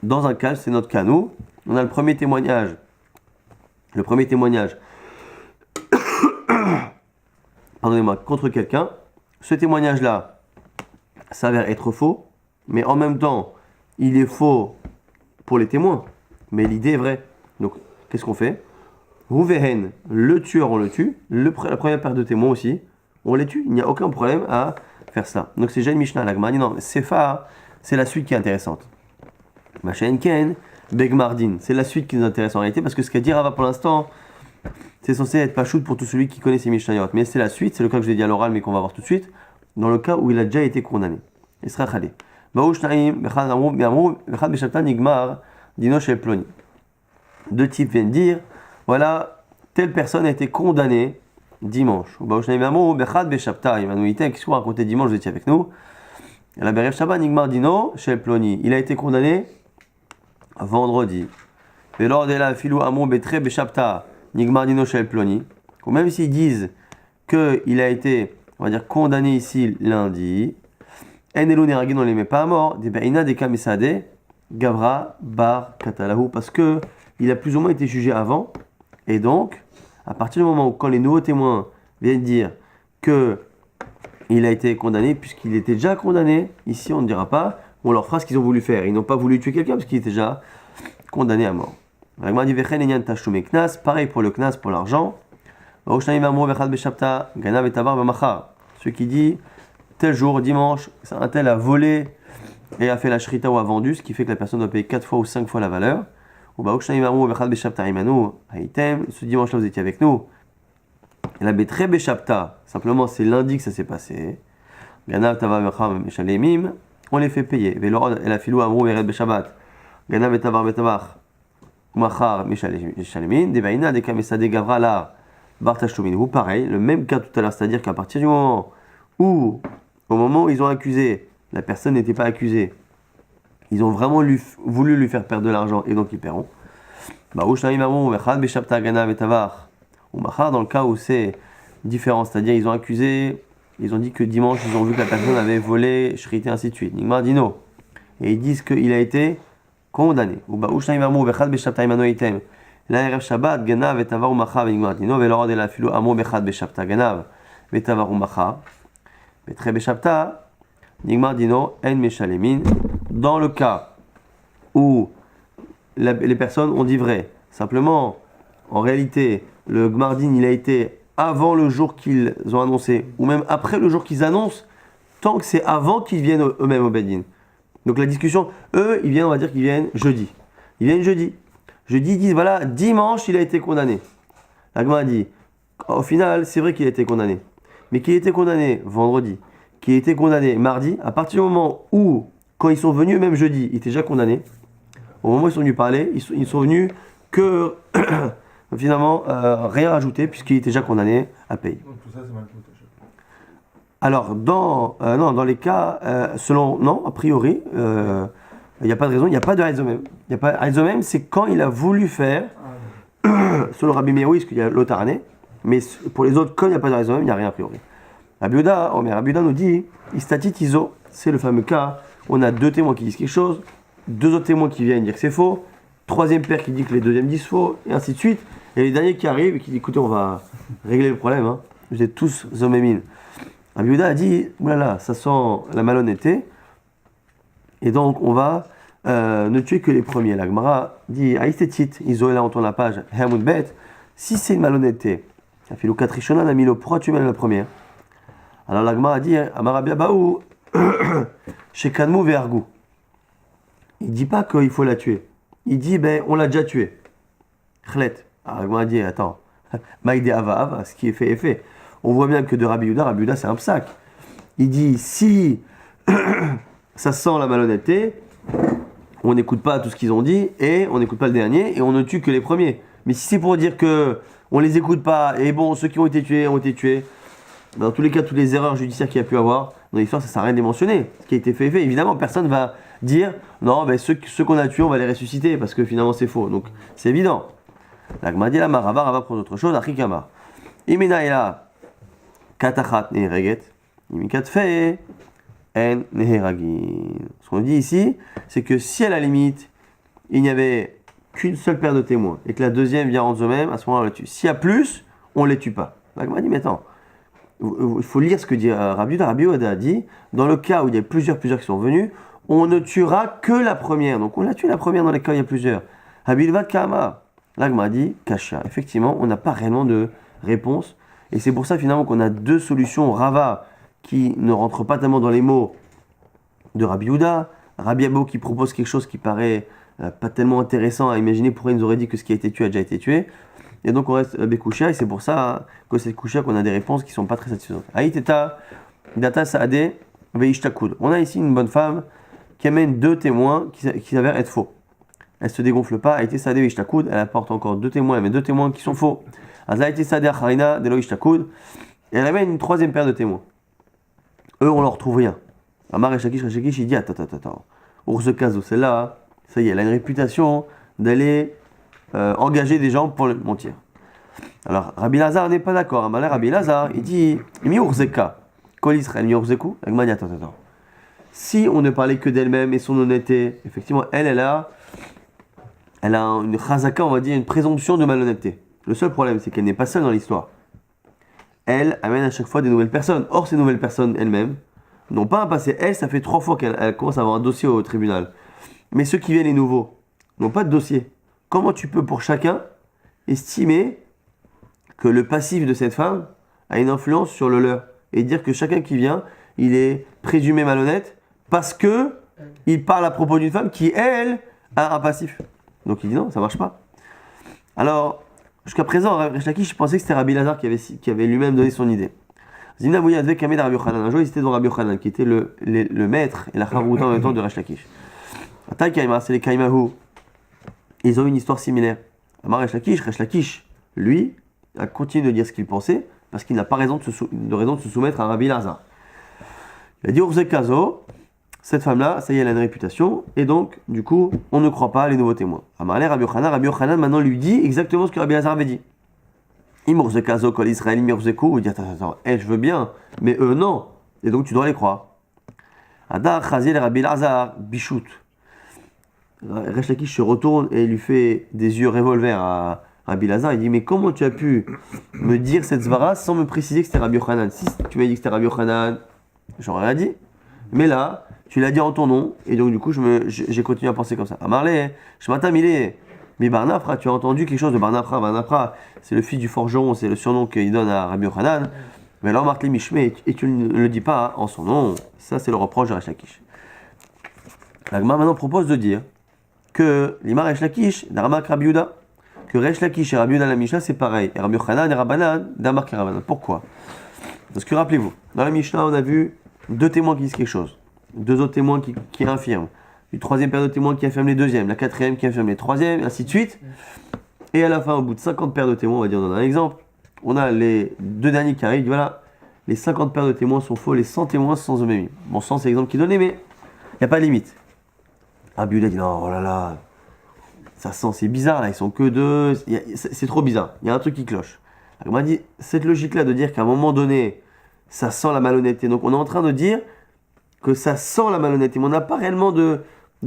Dans un cas, c'est notre cas, nous, on a le premier témoignage. Pardonnez-moi, contre quelqu'un, ce témoignage-là s'avère être faux, mais en même temps, il est faux pour les témoins. Mais l'idée est vraie. Donc, qu'est-ce qu'on fait? Rouvehen, le tueur, on le tue. La première paire de témoins aussi, on les tue. Il n'y a aucun problème à faire ça. Donc, c'est Jen Mishnah, la Gemara dit non, Sefa, c'est la suite qui est intéressante. Machen Ken, Begmardin, c'est la suite qui nous intéresse en réalité, parce que ce qu'a dit Rava pour l'instant, c'est censé être pas shoot pour tout celui qui connaît ces Mishnayot. Mais c'est la suite, c'est le cas que je l'ai dit à l'oral, mais qu'on va voir tout de suite, dans le cas où il a déjà été condamné. Il sera khalé. Deux types viennent dire, voilà, telle personne a été condamnée dimanche. Qu'est-ce qu'on racontait dimanche, vous étiez avec nous. Il a été condamné vendredi. Même s'ils disent qu'il a été, on va dire, condamné ici lundi, on ne les met pas à mort, Gavra bar Katalahu, parce que il a plus ou moins été jugé avant, et donc, à partir du moment où quand les nouveaux témoins viennent dire que il a été condamné, puisqu'il était déjà condamné, ici on ne dira pas, on leur fera ce qu'ils ont voulu faire. Ils n'ont pas voulu tuer quelqu'un parce qu'il était déjà condamné à mort. Pareil pour le knas, pour l'argent. Celui qui dit, tel jour, dimanche, un tel a volé et a fait la shrita ou a vendu, ce qui fait que la personne doit payer 4 fois ou 5 fois la valeur. Ce dimanche-là, vous étiez avec nous. Et la Betre Beshapta, simplement c'est lundi que ça s'est passé. Ganav Tava Mecham Meshalemim, on les fait payer. Velorod El Afilou Amrou Ered Beshabat. Ganav Etavar Betavach Machar Meshalemin. Devaina Dekamesa de Gavra la Bartashtumin. Ou pareil, le même cas tout à l'heure, c'est-à-dire qu'à partir du moment où, au moment où ils ont accusé, la personne n'était pas accusée, ils ont vraiment voulu lui faire perdre de l'argent et donc ils paieront. Baoushnaim Amrou Mechad Beshapta Ganav Etavach. Ou Machar, dans le cas où c'est différent, c'est-à-dire ils ont accusé, ils ont dit que dimanche ils ont vu que la personne avait volé, shrité, ainsi de suite. Nigmar Dino. Et ils disent qu'il a été condamné. Ou Baoushnaim Amrou Bechad Beshapta Imano Item. La Erev Shabbat, Ganav et Tavar ou Machar, Nigmar Dino, Velorod et la Filo Amrou Bechad Beshapta Ganav et Tavar ou Machar. Betre Beshapta, Nigmar Dino, En Meshalemin. Dans le cas où les personnes ont dit vrai, simplement, en réalité, le Gmardin, il a été avant le jour qu'ils ont annoncé, ou même après le jour qu'ils annoncent, tant que c'est avant qu'ils viennent eux-mêmes au Bedin. Donc la discussion, eux, ils viennent, on va dire qu'ils viennent jeudi. Ils viennent jeudi. Jeudi, ils disent, voilà, dimanche, il a été condamné. La Gmar dit, au final, c'est vrai qu'il a été condamné. Mais qu'il a été condamné vendredi, qu'il a été condamné mardi, à partir du moment où, quand ils sont venus, même jeudi, il était déjà condamné. Au moment où ils sont venus parler, ils sont venus que... finalement, rien rajouté puisqu'il était déjà condamné à payer. Donc tout ça, c'est mal foutu. Alors, dans les cas, a priori, il n'y a pas de raison, il n'y a pas de Haïzomem. Il n'y a pas Haïzomem, c'est quand il a voulu faire, selon Rabbi Meir, oui, parce qu'il y a l'Otarané, mais pour les autres, comme il n'y a pas de Haïzomem, il n'y a rien a priori. Rabbi Yehuda nous dit, Istatit Iso, c'est le fameux cas, on a deux témoins qui disent quelque chose, deux autres témoins qui viennent dire que c'est faux, troisième père qui dit que les deuxièmes disent faux, et ainsi de suite. Et les derniers qui arrivent et qui disent, écoutez, on va régler le problème, hein. Vous êtes tous zomémines. Rabbi Yehuda a dit, oulala, ça sent la malhonnêteté, et donc on va ne tuer que les premiers. La Gemara dit, Aïstétit, Iso, et là on tourne la page, Hermoud Bet, si c'est une malhonnêteté, ça fait le 4 Rishona, n'a mis le pourquoi tu mets la première. Alors la Gemara a dit, Amarabia Baou, chez Kanmou Vergou. Il dit pas qu'il faut la tuer. Il dit, on l'a déjà tué. Khlet. Alors, on a dit, attends, Maïdé Ava, ce qui est fait est fait. On voit bien que de Rabbi Yehuda, c'est un psaque. Il dit, si ça sent la malhonnêteté, on n'écoute pas tout ce qu'ils ont dit, et on n'écoute pas le dernier, et on ne tue que les premiers. Mais si c'est pour dire que on les écoute pas, et bon, ceux qui ont été tués, dans tous les cas, toutes les erreurs judiciaires qu'il y a pu avoir, dans l'histoire, ça ne sert à rien de les mentionner. Ce qui a été fait est fait. Évidemment, personne ne va dire, non, ceux qu'on a tués, on va les ressusciter, parce que finalement, c'est faux. Donc, c'est évident. La Gmadi la Marava, Rava prend autre chose, Achikama. Imina ela katachat nehereget, imikat fe en neheragin. Ce qu'on dit ici, c'est que si à la limite, il n'y avait qu'une seule paire de témoins, et que la deuxième vient en eux-mêmes, à ce moment-là, on la tue. S'il y a plus, on ne les tue pas. La Gmadi, mais attends, il faut lire ce que dit Rabbi Yehuda. Rabbi Yehuda a dit, dans le cas où il y a plusieurs qui sont venus, on ne tuera que la première. Donc on a tué la première dans les cas où il y a plusieurs. Habilvat Kama. L'Agma dit Kasha. Effectivement, on n'a pas réellement de réponse. Et c'est pour ça finalement qu'on a deux solutions Rava qui ne rentrent pas tellement dans les mots de Rabbi Yehuda. Rabbi Abo qui propose quelque chose qui paraît pas tellement intéressant à imaginer pourquoi il nous aurait dit que ce qui a été tué a déjà été tué. Et donc on reste Bekoucha, et c'est pour ça que c'est Koucha qu'on a des réponses qui ne sont pas très satisfaisantes. Aïteta, Data Saade, Veishtakud. On a ici une bonne femme qui amène deux témoins qui s'avèrent être faux. Elle ne se dégonfle pas, Aïté Saade Veishtakud, elle apporte encore deux témoins, elle met deux témoins qui sont faux. Azaïté Saade Acharina, Delo Ishtakud, et elle amène une troisième paire de témoins. Eux, on leur trouve rien. Amar Reshakish, il dit attends. Ourze celle-là, ça y est, elle a une réputation d'aller engager des gens pour le mentir. Alors, Rabbi Lazar n'est pas d'accord. Rabbi Lazar, il dit Mi Urzeka, Kol Israël, Mi Urzeku. Attends. Si on ne parlait que d'elle-même et son honnêteté, effectivement, elle a une chazaka, on va dire, une présomption de malhonnêteté. Le seul problème, c'est qu'elle n'est pas seule dans l'histoire. Elle amène à chaque fois des nouvelles personnes. Or, ces nouvelles personnes elles-mêmes n'ont pas un passé. Elle, ça fait 3 fois qu'elle commence à avoir un dossier au tribunal. Mais ceux qui viennent, les nouveaux, n'ont pas de dossier. Comment tu peux, pour chacun, estimer que le passif de cette femme a une influence sur le leur et dire que chacun qui vient, il est présumé malhonnête parce que il parle à propos d'une femme qui, elle, a un passif. Donc il dit non, ça marche pas. Alors, jusqu'à présent, Resh Lakish pensait que c'était Rabbi Lazar qui avait lui-même donné son idée. Zimna Mouya devait Kamed Rabbi Yochanan. Un jour, il était devant Rabbi Yochanan, qui était le maître et la Chavruta en même temps de Resh Lakish. Atai Kaima, c'est les Kaimahu. Ils ont une histoire similaire. Amar Resh Lakish, lui, a continué de dire ce qu'il pensait, parce qu'il n'a pas raison de se soumettre à Rabbi Lazar. Il a dit Urze Kazo, cette femme-là, ça y est, elle a une réputation, et donc, du coup, on ne croit pas à les nouveaux témoins. Amar Rabbi Yochanan maintenant lui dit exactement ce que Rabbi Lazar avait dit. Urze Kazo, Kol Israël, Mirzeku, il dit attends, je veux bien, mais eux non, et donc tu dois les croire. Adar Chazil Rabbi Lazar, Bichout. Resh Lakish se retourne et lui fait des yeux revolver à Rabbi Lazar. Il dit mais comment tu as pu me dire cette zvara sans me préciser que c'était Rabbi Yochanan? Si tu m'as dit que c'était Rabbi Yochanan, j'aurais rien dit. Mais là, tu l'as dit en ton nom et donc du coup j'ai continué à penser comme ça. Amarlé, je m'attamilé. Mais Barnafra, tu as entendu quelque chose de Barnafra? Barnafra, c'est le fils du forgeron, c'est le surnom qu'il donne à Rabbi Yochanan. Mais alors Martli Mishmé, et tu ne le dis pas en son nom. Ça c'est le reproche de Resh Lakish. L'Agma maintenant propose de dire que l'Imar Resh Lakish, d'Aramak Rabbi Yehuda, que Resh Lakish et Rabbi Yehuda la Mishnah c'est pareil, et Rabbi Yochanan et Rabbanan, d'Amar et Rabbanan. Pourquoi? Parce que rappelez-vous, dans la Mishnah on a vu deux témoins qui disent quelque chose, deux autres témoins qui infirment, une troisième paire de témoins qui affirme les deuxièmes, la quatrième qui affirme les troisièmes, et ainsi de suite. Et à la fin, au bout de 50 paires de témoins, on va dire, on en a un exemple, on a les deux derniers qui arrivent, voilà, les 50 paires de témoins sont faux, les 100 témoins sont omémis. Bon, 100 c'est l'exemple qui est donné, mais il n'y a pas de limite. Rabbi Yehuda dit non, oh là là, ça sent, c'est bizarre là, ils sont que deux, c'est trop bizarre, il y a un truc qui cloche. On m'a dit, cette logique-là de dire qu'à un moment donné, ça sent la malhonnêteté, donc on est en train de dire que ça sent la malhonnêteté, mais on n'a pas réellement de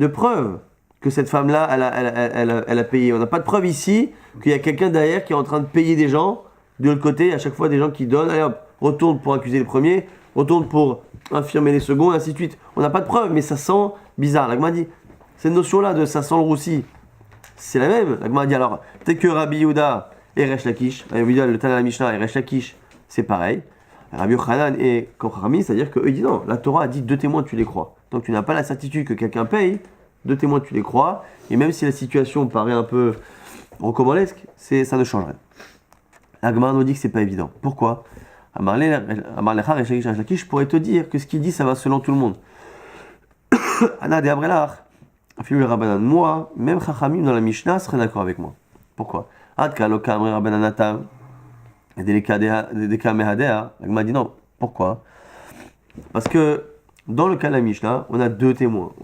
preuves que cette femme-là, elle a payé. On n'a pas de preuve ici qu'il y a quelqu'un derrière qui est en train de payer des gens, de l'autre côté, à chaque fois des gens qui donnent, allez hop, retourne pour accuser les premiers, retourne pour infirmer les seconds, et ainsi de suite. On n'a pas de preuves, mais ça sent bizarre. L'Agma dit, cette notion-là de ça sent le roussi, c'est la même. L'Agma dit alors, peut-être que Rabbi Yehuda et Resh Lakish, Rabbi Yehuda, le Tana la Mishnah et Resh Lakish, c'est pareil. Rabbi Yochanan et Kocharami, c'est-à-dire qu'eux disent non, la Torah a dit deux témoins, tu les crois. Donc tu n'as pas la certitude que quelqu'un paye, deux témoins, tu les crois, et même si la situation paraît un peu rocambolesque, ça ne change rien. L'Agma nous dit que c'est pas évident. Pourquoi? Amarlecha Resh Lakish, je pourrais te dire que ce qu'il dit, ça va selon tout le monde. Ana de Abrelach, Afilou le Rabbanan, moi, même Chachamim dans la Mishnah serait d'accord avec moi. Pourquoi? Adka loka amre Rabbanan atam, et des cas mehadea, l'Agma dit non. Pourquoi? Parce que dans le cas de la Mishnah, on a deux témoins,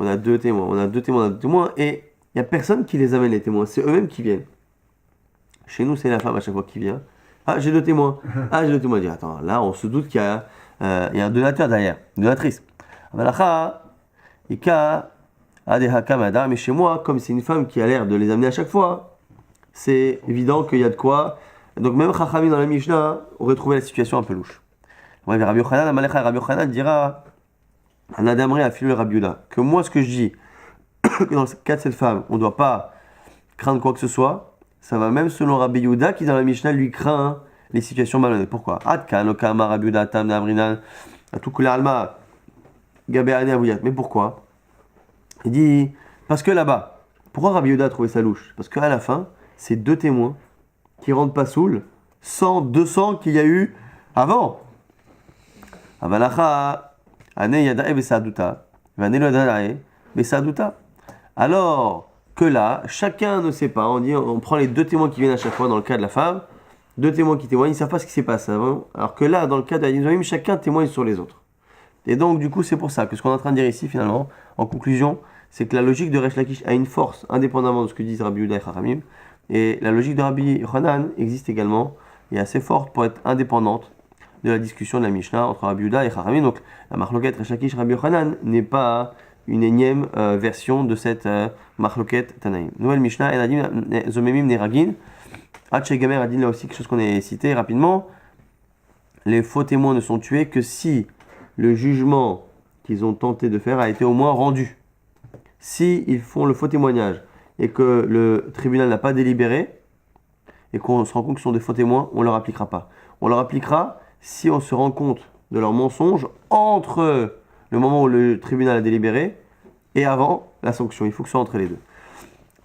et il n'y a personne qui les amène les témoins, c'est eux-mêmes qui viennent. Chez nous, c'est la femme à chaque fois qui vient. Ah, j'ai deux témoins. Ah, j'ai deux témoins. Je dis, attends, là, on se doute qu'il y a un donateur derrière, une donatrice. Mais chez moi, comme c'est une femme qui a l'air de les amener à chaque fois, c'est évident qu'il y a de quoi. Donc même Chachamim dans la Mishnah aurait trouvé la situation un peu louche. Rabbi Yochanan dira, Un adamré a filé le Rabbi Yehuda. Que moi, ce que je dis, que dans le cas de cette femme, on ne doit pas craindre quoi que ce soit, ça va même selon Rabbi Yehuda qui dans la Mishnah lui craint les situations malhonnêtes. Pourquoi? Adkan, Okama, Rabbi Yehuda, Tam, Namrinan, Atukule Alma, Gabéane, Avouyat. Mais pourquoi? Il dit, parce que là-bas, pourquoi Rabbi Yehuda a trouvé ça louche? Parce qu'à la fin, c'est deux témoins qui rentrent pas saouls, 200 qu'il y a eu avant. Avalacha, Ane Yadae Besaduta, Vane Yadae Besaduta. Alors que là, chacun ne sait pas, on prend les deux témoins qui viennent à chaque fois dans le cas de la femme, deux témoins qui témoignent, ils ne savent pas ce qui s'est passé avant, alors que là, dans le cas d'Adinzoïm, chacun témoigne sur les autres. Et donc, du coup, c'est pour ça que ce qu'on est en train de dire ici, finalement, en conclusion, c'est que la logique de Resh Lakish a une force, indépendamment de ce que disent Rabbi Yehuda et Chachamim, et la logique de Rabbi Yochanan existe également, et assez forte pour être indépendante de la discussion de la Mishnah entre Rabbi Yehuda et Chachamim. Donc, la Marloquette Resh Lakish Rabbi Yochanan n'est pas une énième version de cette Marloquette Tanaïm. Nouvelle Mishnah, Enadim Zomemim Neragin. Hache Gamer a dit là aussi quelque chose qu'on a cité rapidement. Les faux témoins ne sont tués que si le jugement qu'ils ont tenté de faire a été au moins rendu. Si ils font le faux témoignage et que le tribunal n'a pas délibéré et qu'on se rend compte que ce sont des faux témoins, on ne leur appliquera pas. On leur appliquera si on se rend compte de leur mensonge entre le moment où le tribunal a délibéré et avant la sanction. Il faut que ce soit entre les deux.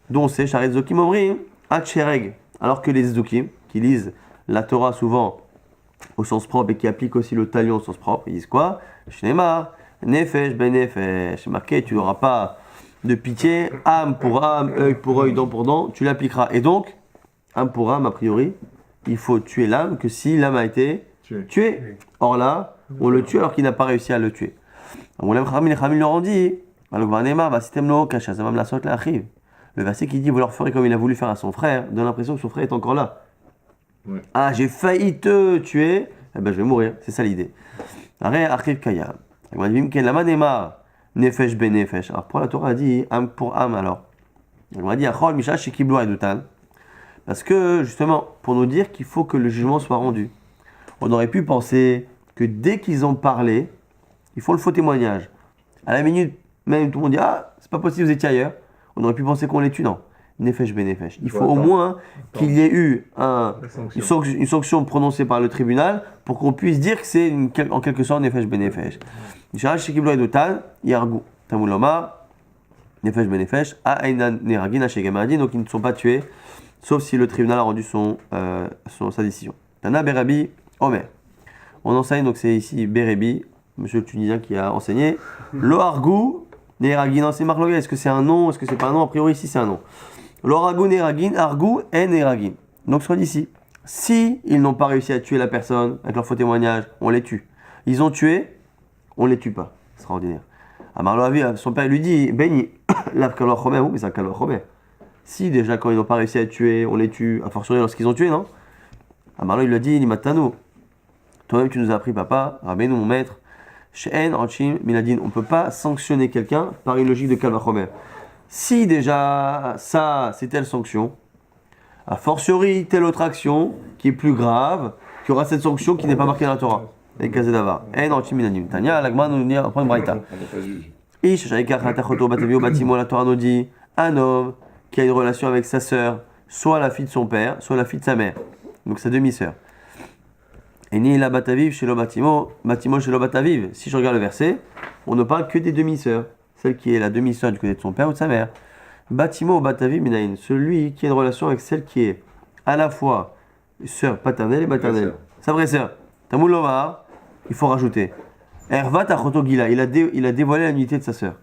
Donc c'est Sharet Zokim Omri, Hatchereg. Alors que les Zokim, qui lisent la Torah souvent au sens propre et qui appliquent aussi le talion au sens propre, ils disent quoi? Shnemar, Nefesh ben Nefesh. C'est marqué, tu n'auras pas de pitié, âme pour âme, œil pour œil, dent pour dent, tu l'appliqueras. Et donc, âme pour âme, a priori, il faut tuer l'âme que si l'âme a été tuée. Or là, on le tue alors qu'il n'a pas réussi à le tuer. Les Khamil leur ont dit, le verset qui dit vous leur ferez comme il a voulu faire à son frère donne l'impression que son frère est encore là. Ouais. Ah, j'ai failli te tuer, eh ben je vais mourir, c'est ça l'idée. Alors pour la Torah a dit âme pour âme alors. On a dit parce que justement pour nous dire qu'il faut que le jugement soit rendu. On aurait pu penser que dès qu'ils ont parlé, ils font le faux témoignage. À la minute même tout le monde dit ah c'est pas possible vous étiez ailleurs. On aurait pu penser qu'on les tue, non. Nefesh ben nefesh. Il faut au moins qu'il y ait eu une sanction prononcée par le tribunal pour qu'on puisse dire que c'est en quelque sorte nefesh ben nefesh. Ishal shekiblo edotan yargu tamul lomar nefesh ben nefesh ainan neragin hashegamadi, donc ils ne sont pas tués sauf si le tribunal a rendu sa décision. Tana Berabi Omer. On enseigne donc c'est ici Berebi, monsieur le Tunisien qui a enseigné lo argu Neragin, c'est Marloguet. Est-ce que c'est un nom? Est-ce que c'est pas un nom? A priori, ici, c'est un nom. L'oragu Neragin, Argu et Neragin. Donc, ce qu'on dit ici, si ils n'ont pas réussi à tuer la personne avec leur faux témoignage, on les tue. Ils ont tué, on les tue pas. Extraordinaire. À Marloavi, son père lui dit Béni, la Kalor Chomer, oui, mais c'est un Kalor Chomer. Si déjà, quand ils n'ont pas réussi à tuer, on les tue, a fortiori lorsqu'ils ont tué, non? À Marlo, il lui a dit Nimatano. Toi-même, tu nous as appris, papa, Rabbeinu, mon maître. She'en Rachim Miladin, on ne peut pas sanctionner quelqu'un par une logique de Kalvachomer. Si déjà ça, c'est telle sanction, a fortiori telle autre action qui est plus grave, qui aura cette sanction qui n'est pas marquée dans la Torah. Et Kazedava. En Rachim Miladin. Tania, l'agma nous dit, après une braïta. Ish, Shaikar Hatachoto Batavio Batimo, la Torah nous dit, un homme qui a une relation avec sa sœur, soit la fille de son père, soit la fille de sa mère. Donc sa demi-sœur. Et ni la bataviv chez le bâtiment chez le bataviv. Si je regarde le verset, on ne parle que des demi-sœurs. Celle qui est la demi-sœur du côté de son père ou de sa mère. Bâtiment bataviv minaïn. Celui qui a une relation avec celle qui est à la fois sœur paternelle et maternelle. Sa vraie sœur. Tamoul Lomar, il faut rajouter. Ervat Achoto Gila. Il a dévoilé la nudité de sa sœur.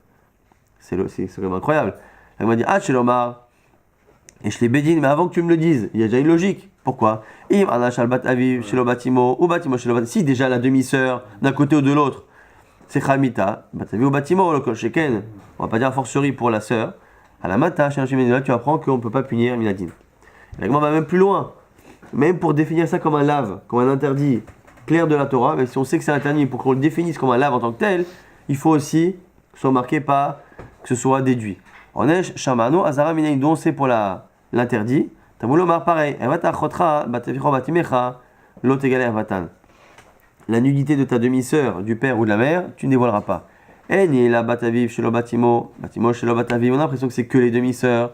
C'est vraiment incroyable. Elle m'a dit ah chez Lomar. Et je l'ai bédine, mais avant que tu me le dises, il y a déjà une logique. Pourquoi? Si déjà la demi-sœur d'un côté ou de l'autre, c'est Khamita, Batavi au bâtiment, le kol sheken, on va pas dire a fortiori pour la sœur. À la mata, chez un tu apprends qu'on ne peut pas punir Minadine. L'agma va même plus loin. Même pour définir ça comme un lave, comme un interdit clair de la Torah, mais si on sait que c'est interdit, pour qu'on le définisse comme un lave en tant que tel, il faut aussi que ce soit marqué par, que ce soit déduit. En Esh, Shamano, Azara Minaïn, dont c'est pour l'interdit. Tamoulomar, pareil. La nudité de ta demi-sœur, du père ou de la mère, tu ne dévoileras pas. Et la bataviv chez le batimo chez le bataviv, on a l'impression que c'est que les demi-sœurs.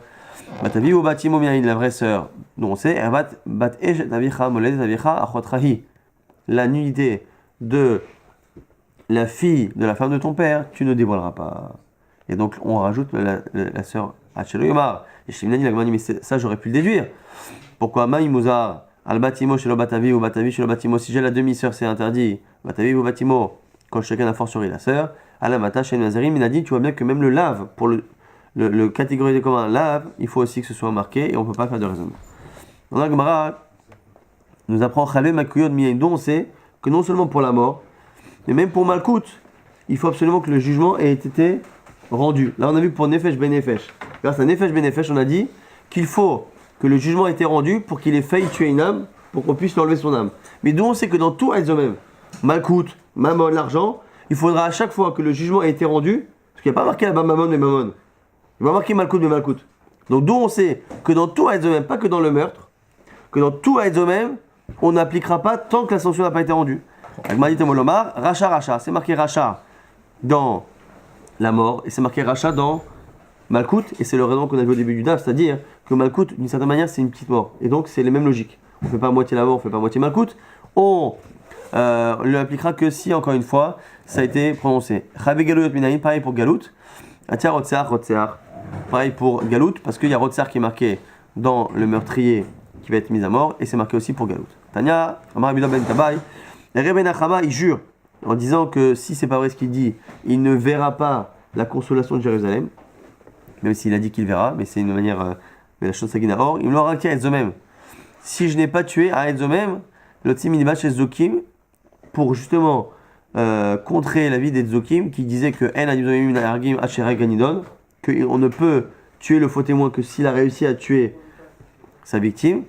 Bataviv ou batimo miaïn, la vraie sœur. Donc on sait, bat esh tavicha moled tavicha achotrahi. La nudité de la fille de la femme de ton père, tu ne dévoileras pas. Et donc on rajoute la sœur Hachelo Yomar. Et Shimnani la dit, mais ça j'aurais pu le déduire. Pourquoi Maïmouzar, al batimo chez le bataviv ou bataviv chez le batimo, si j'ai la demi-sœur c'est interdit, bataviv ou batimo, quand chacun a fortiori la sœur. Alamata chez Nazarim, il a dit, tu vois bien que même le lave, pour le catégorie des communs, lave, il faut aussi que ce soit marqué et on ne peut pas faire de raisonnement. Dans la Gemara, nous apprend Chalé Makuyod Miyain, dont on sait que non seulement pour la mort, mais même pour Malkout, il faut absolument que le jugement ait été rendu. Là, on a vu pour Nefesh Ben Nefesh. Grâce à Nefesh Ben Nefesh, on a dit qu'il faut que le jugement ait été rendu pour qu'il ait failli tuer une âme, pour qu'on puisse lui enlever son âme. Mais d'où on sait que dans tout Aïdzomem, Malkout, Mammon, l'argent, il faudra à chaque fois que le jugement ait été rendu, parce qu'il n'y a pas marqué là-bas Mammon mais Mammon. Il va marquer Malkout mais Malkout. Donc d'où on sait que dans tout Aïdzomem, pas que dans le meurtre, que dans tout Aïdzomem, on n'appliquera pas tant que la sanction n'a pas été rendue. Agmadi Temolomar, Racha Racha, c'est marqué Racha dans la mort et c'est marqué Racha dans Malkout, et c'est le raison qu'on a vu au début du DAF, c'est-à-dire que Malkout, d'une certaine manière, c'est une petite mort. Et donc c'est les mêmes logiques. On ne fait pas à moitié la mort, on ne fait pas à moitié Malkout. On ne l'appliquera que si, encore une fois, ça a été prononcé. Chavé Galout Minaïn, pareil pour Galout. Atia Rotsear, Rotsear. Pareil pour Galout, parce qu'il y a Rotsear qui est marqué dans le meurtrier qui va être mis à mort, et c'est marqué aussi pour Galout. Tania, Amar Abida Ben Tabai, Reben Achama, il jure, en disant que si c'est pas vrai ce qu'il dit, il ne verra pas la consolation de Jérusalem, même s'il a dit qu'il verra, mais c'est une manière, mais la chose sagina. Or, il me l'aura dit à Etzomem. Si je n'ai pas tué à Etzomem, l'Otsim Minibat chez Zokim, pour justement contrer l'avis des Zokim qui disait que En Adibzomim Argim Hachera Ganidon, qu'on ne peut tuer le faux témoin que s'il a réussi à tuer sa victime,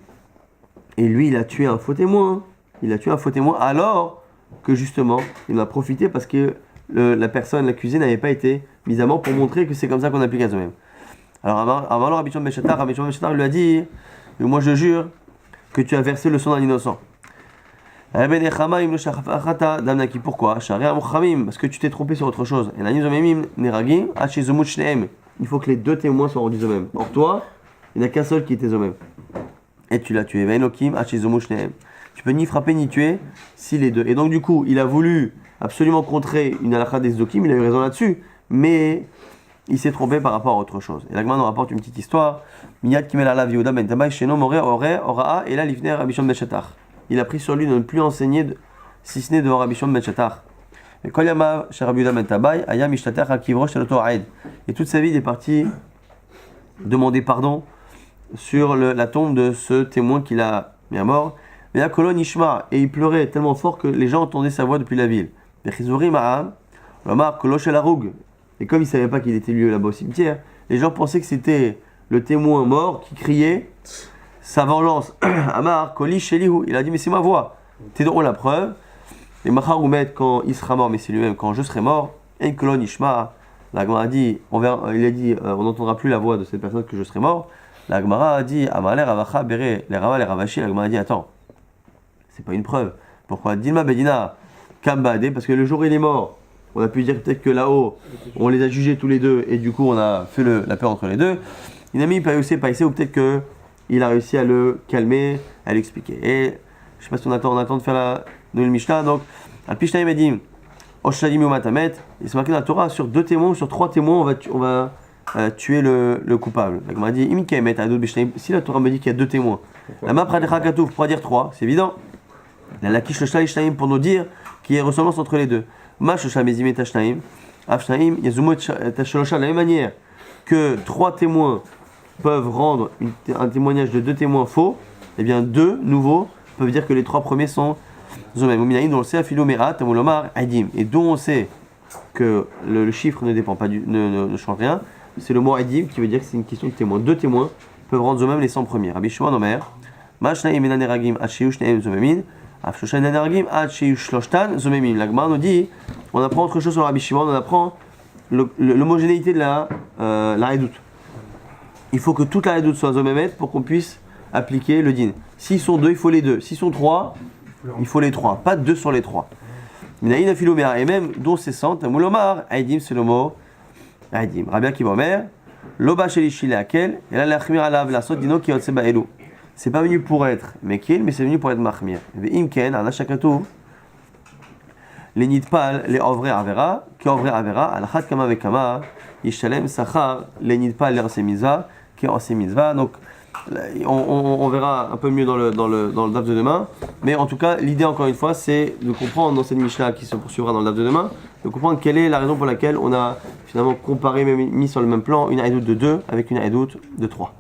et lui il a tué un faux témoin, alors que justement il en a profité parce que la personne, l'accusé n'avait pas été mise à mort pour montrer que c'est comme ça qu'on applique Etzomem. Alors avant Rabbi Shimon Ben Shetar lui a dit, moi je jure que tu as versé le sang d'un innocent. Pourquoi? Parce que tu t'es trompé sur autre chose. Il faut que les deux témoins soient rendus Zomem. Or toi, il n'y en a qu'un seul qui était Zomem. Et tu l'as tué. Tu peux ni frapper ni tuer si les deux. Et donc du coup, il a voulu absolument contrer une halakha des Zokim, il a eu raison là-dessus, mais il s'est trompé par rapport à autre chose. Et l'Agma nous rapporte une petite histoire. Miyad Kimel Alav Yehuda Ben Tabai Sheno More Oraa et là Livner Rabbi Shimon Ben Shetar. Il a pris sur lui de ne plus enseigner si ce n'est devant Rabbi Shimon Ben Shetar. Et Kol Yama chez Rabbi Yehuda Ben Tabai Aya Mishtater Al Kivro Shel Oto Aed. Et toute sa vie il est parti demander pardon sur la tombe de ce témoin qu'il a mis à mort. Mais la colonne Ishma, et il pleurait tellement fort que les gens entendaient sa voix depuis la ville. Et comme il ne savait pas qu'il était lieu là-bas au cimetière, les gens pensaient que c'était le témoin mort qui criait sa vengeance. Amar, Koli, Shelihu. Il a dit, mais c'est ma voix. T'es donc la preuve. Et Macharoumet, quand il sera mort, mais c'est lui-même, quand je serai mort, et une colonne Ishma, la Gemara a dit, on n'entendra plus la voix de cette personne que je serai mort. La Gemara a dit, Amaler, Avacha, Bere, les Rava, les Ravashi. La Gemara a dit, attends, c'est pas une preuve. Pourquoi? Dilma Bedina, Kambade, parce que le jour où il est mort, on a pu dire peut-être que là-haut, on les a jugés tous les deux, et du coup on a fait la paix entre les deux. Il a mis Païsé, ou peut-être qu'il a réussi à le calmer, à l'expliquer. Et je ne sais pas si on attend de faire la nouvelle Mishnah. Donc, Al-Pishnaim Edim, Oshadim Matamet, il s'est marqué dans la Torah, sur 2 témoins ou sur 3 témoins, on va tuer le coupable. Donc, on m'a dit, si la Torah me dit qu'il y a 2 témoins, la main Pradecha Katouf pourra dire 3, c'est évident. La Lakish le Shtaim pour nous dire qu'il y a ressemblance entre les deux. Mash Shamezim Tashnaim, Afshnaim, Yazumot Tashalosha, de la même manière que 3 témoins peuvent rendre un témoignage de 2 témoins faux, et bien 2 nouveaux peuvent dire que les 3 premiers sont Zomem. Muminaïm, dont on sait, Philomera, Tamulomar, Adim, et dont on sait que le chiffre ne dépend pas ne change rien, c'est le mot Adim qui veut dire que c'est une question de témoins. 2 témoins peuvent rendre Zomem les 100 premiers. Rabbi Shimon Omer, Mashnaim Menaneragim, Acheyush Neim Zomemin. La Gemara nous dit, on apprend autre chose sur Rabbi Shimon, on apprend l'homogénéité de la redoute. Il faut que toute la redoute soit Zomemet pour qu'on puisse appliquer le din. S'ils sont 2, il faut les 2. S'ils sont 3, il faut les 3. Pas 2 sur les 3. Minaïn Philomea, et même d'où c'est sant, Moulomar, Aïdim, c'est le mot Aïdim. Rabbi Akiva Omer, Loba Shelishi Leakel, et là l'Achmir Alav, la Sot Dino qui Otse Baelou. C'est pas venu pour être Mekil, mais c'est venu pour être Mahmir. Et Imken, Anashakatou, les Nidpal, les Ovre Avera, qui Ovre Avera, Alachat Kama Vekama, Yishalem Sachar, les Nidpal, les Osemizva, qui Osemizva. Donc, on verra un peu mieux dans le DAF de demain, mais en tout cas, l'idée encore une fois, c'est de comprendre dans cette Mishnah qui se poursuivra dans le DAF de demain, de comprendre quelle est la raison pour laquelle on a finalement comparé, mis sur le même plan, une haïdoute de 2 avec une haïdoute de 3.